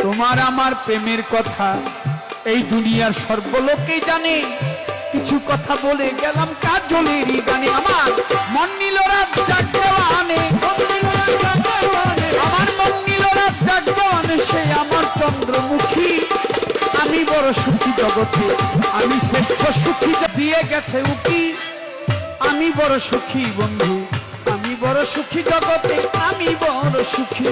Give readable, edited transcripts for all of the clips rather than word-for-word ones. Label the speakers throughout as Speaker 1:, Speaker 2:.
Speaker 1: তোমার আমার প্রেমের কথা এই দুনিয়ার সর্বলোকেই জানে। কিছু কথা বলে গেলাম কাজলেরই গানে। আমার মন নীল রাত জাগবানে, আমার মন নীল রাত জাগবানে, সে আমার চন্দ্রমুখী। আমি বড় সুখী জগতে, আমি শ্রেষ্ঠ সুখী দিয়ে গেছে উকি। আমি বড় সুখী বন্ধু, আমি বড় সুখী জগতে, আমি বড় সুখী।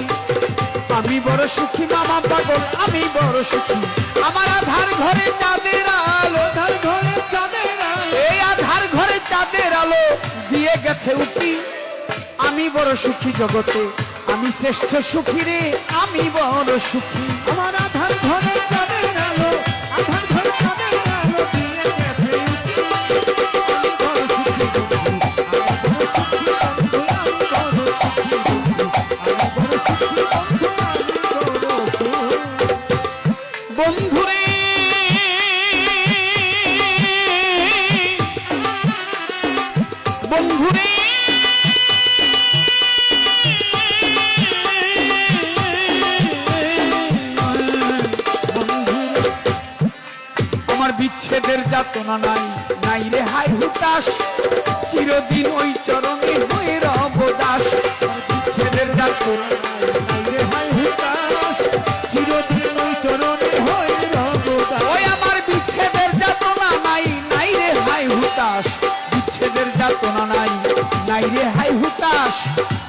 Speaker 1: আমি বড় সুখী মামা পাগল, আমি বড় সুখী। আমার আধার ঘরে চাঁদের আলো, আধার ঘরে চাঁদের আলো, এই আধার ঘরে চাঁদের আলো দিয়ে গেছে উকি। আমি বড় সুখী জগতে, আমি শ্রেষ্ঠ সুখী রে, আমি বড় সুখী।
Speaker 2: আমার আধার ঘরে চাঁদের আলো, আধার ঘরে চাঁদের আলো দিয়ে গেছে উকি। আমি বড় সুখী বন্ধু, আমি বড় সুখী বন্ধু, আমি বড় সুখী বন্ধু, আমি বড় সুখী বন্ধু, আমি বড় সুখী।
Speaker 1: বন্ধুরে বন্ধুরে আমার বিচ্ছেদের যাতনা নাই, নাই রে হাই হুতাশ, চিরদিন ওই চরণে হয়ে রব দাস। বিচ্ছেদের যাতনা
Speaker 2: নাই রে হাই হুতাশ, চিরদিন ওই চরণে হয়ে রব দাস।
Speaker 1: ওই আমার বিচ্ছেদের যাতনা নাই, নাই রে হাই হুতাশ, বিচ্ছেদের যাতনা নাই, নাই রে হাই হুতাশ,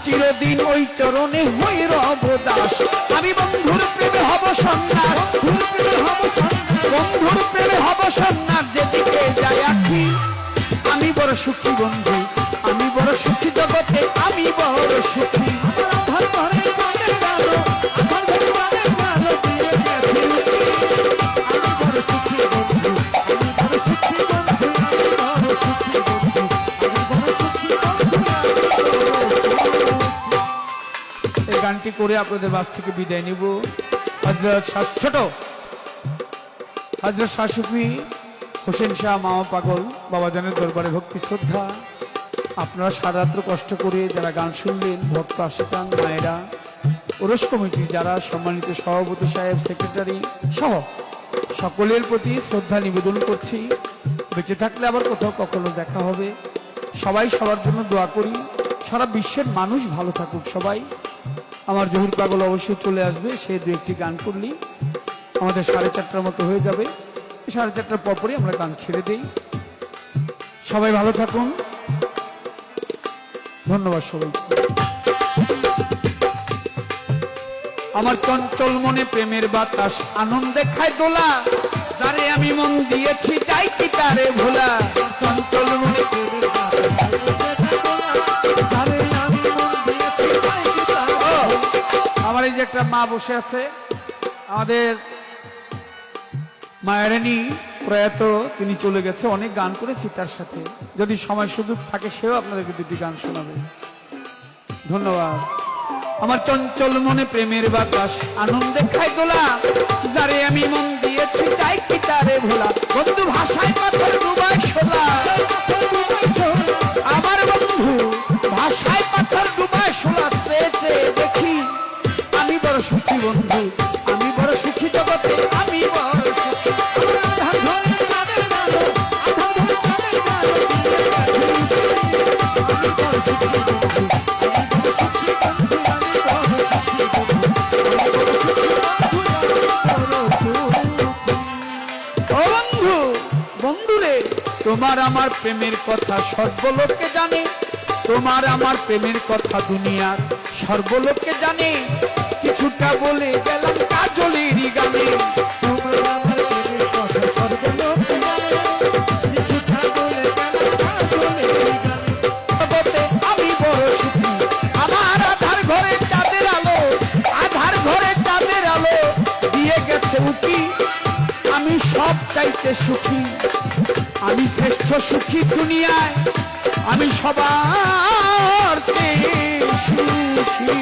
Speaker 1: চিরদিন ওই চরণে হই রব দাস। আমি বন্ধুর প্রেমে হব সন্ন্যাস,
Speaker 2: বন্ধুর প্রেমে হব সন্ন্যাস,
Speaker 1: বন্ধুর প্রেমে হব সন্ন্যাস, যেদিকে যায় আখি। আমি বড় সুখী বন্ধু, আমি বড় সুখী জগতে, আমি বড় সুখী।
Speaker 2: আমার আধার ঘরে চাঁদের আলো, আধার ঘরে চাঁদের আলো দিয়ে গেছে উকি। আমি বড় সুখী বন্ধু, আমি বড় সুখী বন্ধু, আমি বড় সুখী বন্ধু, আমি বড় সুখী বন্ধু, আমি বড় সুখী।
Speaker 1: এই গানটি করে আপনাদের বাস থেকে বিদায় নিব। হযরত ছোট হযরত শাহ সুফি হোসেন শাহ মামা পাগল বাবাজানের দরবারে ভক্তি শ্রদ্ধা। আপনারা সারারাত্র কষ্ট করে যারা গান শুনলেন, ভক্ত আশিকান মায়েরা, ওরস কমিটি যারা সম্মানিত সভাপতি সাহেব, সেক্রেটারি সহ সকলের প্রতি শ্রদ্ধা নিবেদন করছি। বেঁচে থাকলে আবার কোথাও কখনো দেখা হবে। সবাই সবার জন্য দোয়া করি, সারা বিশ্বের মানুষ ভালো থাকুক সবাই। আমার জহুর পাগল অবশ্যই চলে আসবে, সে দু একটি গান করলেই আমাদের 4:30টার মতো হয়ে যাবে। 4:30টার পরপরই আমরা গান ছেড়ে দেই। সবাই ভালো থাকুন, ধন্যবাদ সবাই। আমার চঞ্চল মনে প্রেমের বাতাস আনন্দে খায় দোলা, যারে আমি মন দিয়েছি যাই কি তারে ভোলা। চঞ্চল মনে প্রেমের
Speaker 2: যারে আমি মন দিয়েছি তাই কি তার ভোলা।
Speaker 1: আমার এই যে একটা মা বসে আছে, আমাদের মায়েরানি প্রয়াত, তিনি চলে গেছে। অনেক গান করেছি তার সাথে, যদি সময় সুযোগ থাকে সেও আপনাদেরকে দুটি গান শোনাবে। ধন্যবাদ। আমার চঞ্চল মনে প্রেমের বাতাস আনন্দে খায় দোলা, যারে আমি মন দিয়েছি যাই কি তারে ভোলা। বন্ধু ভাষায় পাথর ডুবায় শোলা, আমার বন্ধু ভাষায় পাথর ডুবায় শোলা। চেয়ে দেখি আমি বড় সুখী বন্ধু, আমি বড় সুখী জগতে, আমি বড় সুখী।
Speaker 2: আধার ঘরে চাঁদের আলো, আধার ঘরে চাঁদের আলো দিয়ে গেছে উকি। আমি বড় সুখী বন্ধু, আমি বড় সুখী বন্ধু, আমি বড় সুখী বন্ধু, আমি বড় সুখী বন্ধু, আমি বড় সুখী।
Speaker 1: ও বন্ধু, বন্ধুরে, তোমার আমার প্রেমের কথা সর্বলোকে জানে। তোমার আমার প্রেমের কথা দুনিয়ার সর্বলোকে জানে। কিছুটা বলে গেলাম কাজলেরই গানে।
Speaker 2: তোমার আমার প্রেমের কথা সর্বলোকে জানে, কিছুটা বলে গেলাম কাজলের গানে।
Speaker 1: জগতে আমি বড় সুখী, আমার আধার ঘরে চাঁদের আলো, আধার ঘরে চাঁদের আলো দিয়ে গেছে উকি। আমি সব চাইতে সুখী, আমি শ্রেষ্ঠ সুখী দুনিয়ায়, আমি সবার চেয়ে সুখী।